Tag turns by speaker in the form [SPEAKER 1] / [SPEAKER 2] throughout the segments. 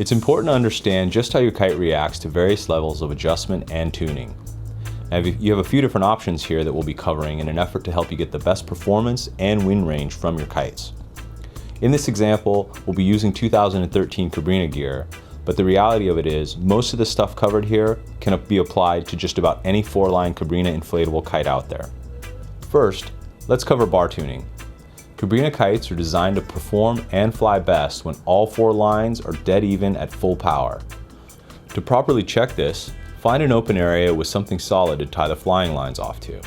[SPEAKER 1] It's important to understand just how your kite reacts to various levels of adjustment and tuning. Now, you have a few different options here that we'll be covering in an effort to help you get the best performance and wind range from your kites. In this example, we'll be using 2013 Cabrinha gear, but the reality of it is most of the stuff covered here can be applied to just about any 4-line Cabrinha inflatable kite out there. First, let's cover bar tuning. Cabrinha kites are designed to perform and fly best when all 4 lines are dead even at full power. To properly check this, find an open area with something solid to tie the flying lines off to.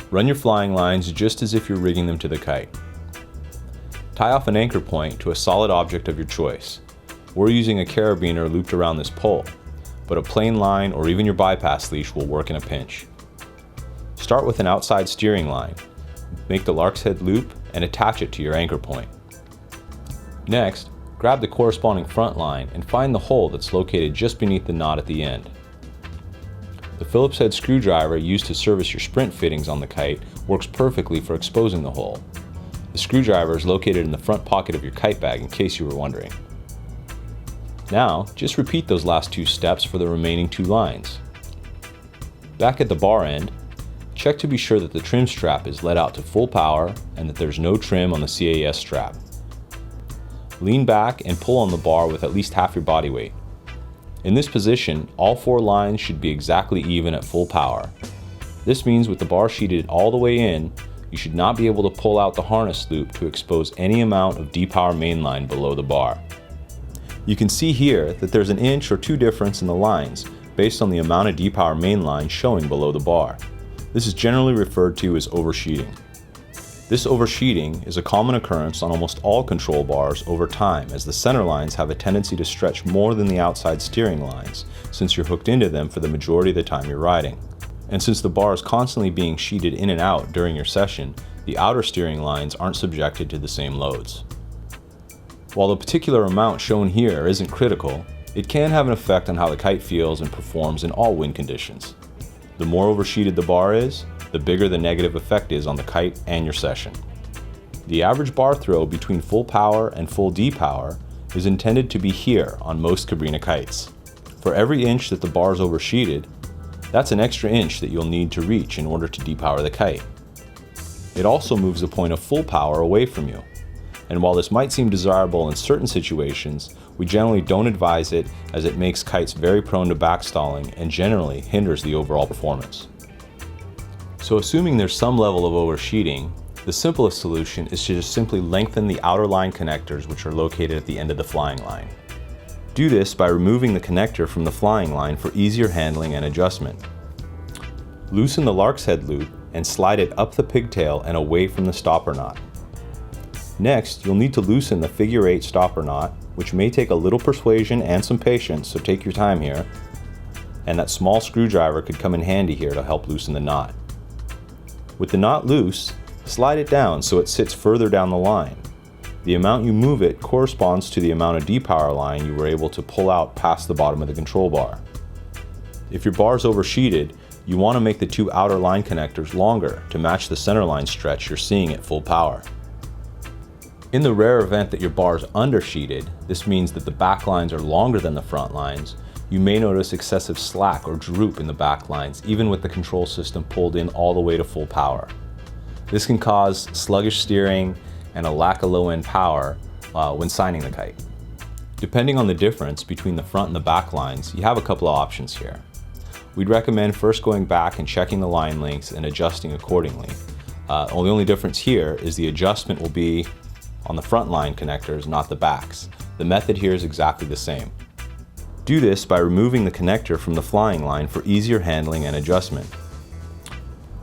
[SPEAKER 1] Run your flying lines just as if you're rigging them to the kite. Tie off an anchor point to a solid object of your choice. We're using a carabiner looped around this pole, but a plain line or even your bypass leash will work in a pinch. Start with an outside steering line. Make the lark's head loop and attach it to your anchor point. Next, grab the corresponding front line and find the hole that's located just beneath the knot at the end. The Phillips head screwdriver used to service your sprint fittings on the kite works perfectly for exposing the hole. The screwdriver is located in the front pocket of your kite bag in case you were wondering. Now, just repeat those last 2 steps for the remaining 2 lines. Back at the bar end, check to be sure that the trim strap is let out to full power and that there's no trim on the CAS strap. Lean back and pull on the bar with at least half your body weight. In this position, all 4 lines should be exactly even at full power. This means with the bar sheeted all the way in, you should not be able to pull out the harness loop to expose any amount of D-power mainline below the bar. You can see here that there's an inch or 2 difference in the lines based on the amount of D-power mainline showing below the bar. This is generally referred to as oversheeting. This oversheeting is a common occurrence on almost all control bars over time, as the center lines have a tendency to stretch more than the outside steering lines, since you're hooked into them for the majority of the time you're riding. And since the bar is constantly being sheeted in and out during your session, the outer steering lines aren't subjected to the same loads. While the particular amount shown here isn't critical, it can have an effect on how the kite feels and performs in all wind conditions. The more oversheeted the bar is, the bigger the negative effect is on the kite and your session. The average bar throw between full power and full D-power is intended to be here on most Cabrinha kites. For every inch that the bar is oversheeted, that's an extra inch that you'll need to reach in order to D-power the kite. It also moves the point of full power away from you. And while this might seem desirable in certain situations, we generally don't advise it, as it makes kites very prone to backstalling and generally hinders the overall performance. So assuming there's some level of oversheeting, the simplest solution is to just simply lengthen the outer line connectors, which are located at the end of the flying line. Do this by removing the connector from the flying line for easier handling and adjustment. Loosen the lark's head loop and slide it up the pigtail and away from the stopper knot. Next, you'll need to loosen the figure 8 stopper knot, which may take a little persuasion and some patience, so take your time here. And that small screwdriver could come in handy here to help loosen the knot. With the knot loose, slide it down so it sits further down the line. The amount you move it corresponds to the amount of D-power line you were able to pull out past the bottom of the control bar. If your bar is oversheeted, you want to make the 2 outer line connectors longer to match the center line stretch you're seeing at full power. In the rare event that your bar is undersheeted, this means that the back lines are longer than the front lines, you may notice excessive slack or droop in the back lines, even with the control system pulled in all the way to full power. This can cause sluggish steering and a lack of low-end power when signing the kite. Depending on the difference between the front and the back lines, you have a couple of options here. We'd recommend first going back and checking the line lengths and adjusting accordingly. The only difference here is the adjustment will be on the front line connectors, not the backs. The method here is exactly the same. Do this by removing the connector from the flying line for easier handling and adjustment.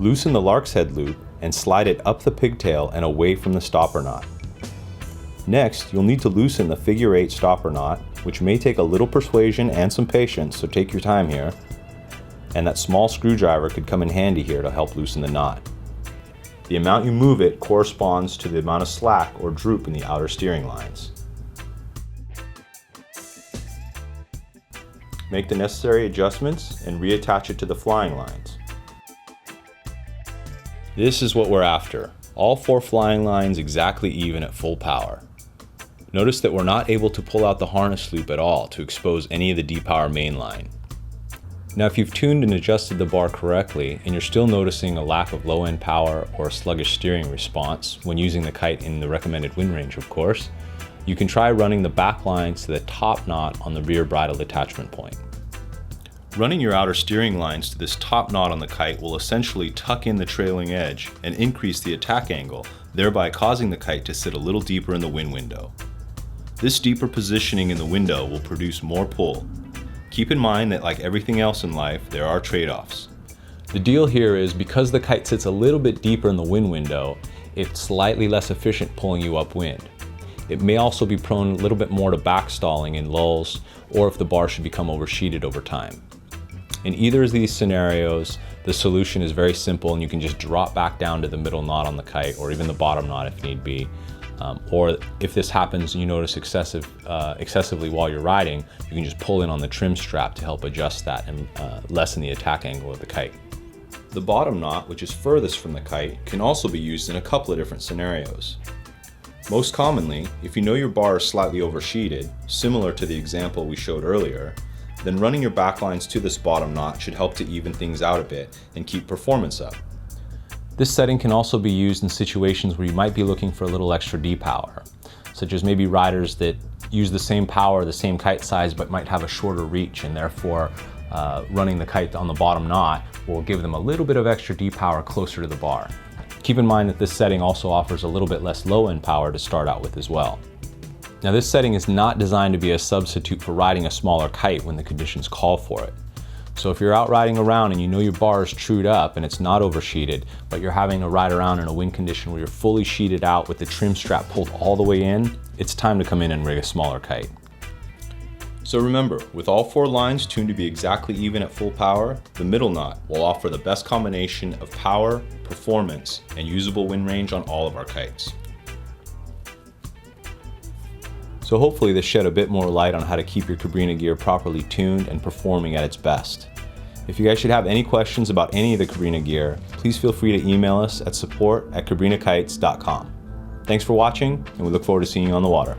[SPEAKER 1] Loosen the lark's head loop and slide it up the pigtail and away from the stopper knot. Next, you'll need to loosen the figure 8 stopper knot, which may take a little persuasion and some patience, so take your time here. And that small screwdriver could come in handy here to help loosen the knot. The amount you move it corresponds to the amount of slack or droop in the outer steering lines. Make the necessary adjustments and reattach it to the flying lines. This is what we're after. All 4 flying lines exactly even at full power. Notice that we're not able to pull out the harness loop at all to expose any of the D-Power mainline. Now if you've tuned and adjusted the bar correctly and you're still noticing a lack of low end power or a sluggish steering response when using the kite in the recommended wind range, of course, you can try running the back lines to the top knot on the rear bridle attachment point. Running your outer steering lines to this top knot on the kite will essentially tuck in the trailing edge and increase the attack angle, thereby causing the kite to sit a little deeper in the wind window. This deeper positioning in the window will produce more pull. Keep in mind that like everything else in life, there are trade-offs. The deal here is because the kite sits a little bit deeper in the wind window, it's slightly less efficient pulling you upwind. It may also be prone a little bit more to backstalling in lulls or if the bar should become oversheeted over time. In either of these scenarios, the solution is very simple and you can just drop back down to the middle knot on the kite or even the bottom knot if need be. Or if this happens and you notice excessively while you're riding, you can just pull in on the trim strap to help adjust that and lessen the attack angle of the kite. The bottom knot, which is furthest from the kite, can also be used in a couple of different scenarios. Most commonly, if you know your bar is slightly oversheeted, similar to the example we showed earlier, then running your backlines to this bottom knot should help to even things out a bit and keep performance up. This setting can also be used in situations where you might be looking for a little extra D-power, such as maybe riders that use the same power, the same kite size, but might have a shorter reach, and therefore running the kite on the bottom knot will give them a little bit of extra D-power closer to the bar. Keep in mind that this setting also offers a little bit less low-end power to start out with as well. Now this setting is not designed to be a substitute for riding a smaller kite when the conditions call for it. So if you're out riding around and you know your bar is trued up and it's not oversheeted, but you're having to ride around in a wind condition where you're fully sheeted out with the trim strap pulled all the way in, it's time to come in and rig a smaller kite. So remember, with all 4 lines tuned to be exactly even at full power, the middle knot will offer the best combination of power, performance, and usable wind range on all of our kites. So hopefully this shed a bit more light on how to keep your Cabrinha gear properly tuned and performing at its best. If you guys should have any questions about any of the Cabrinha gear, please feel free to email us at support@cabrinhakites.com. Thanks for watching, and we look forward to seeing you on the water.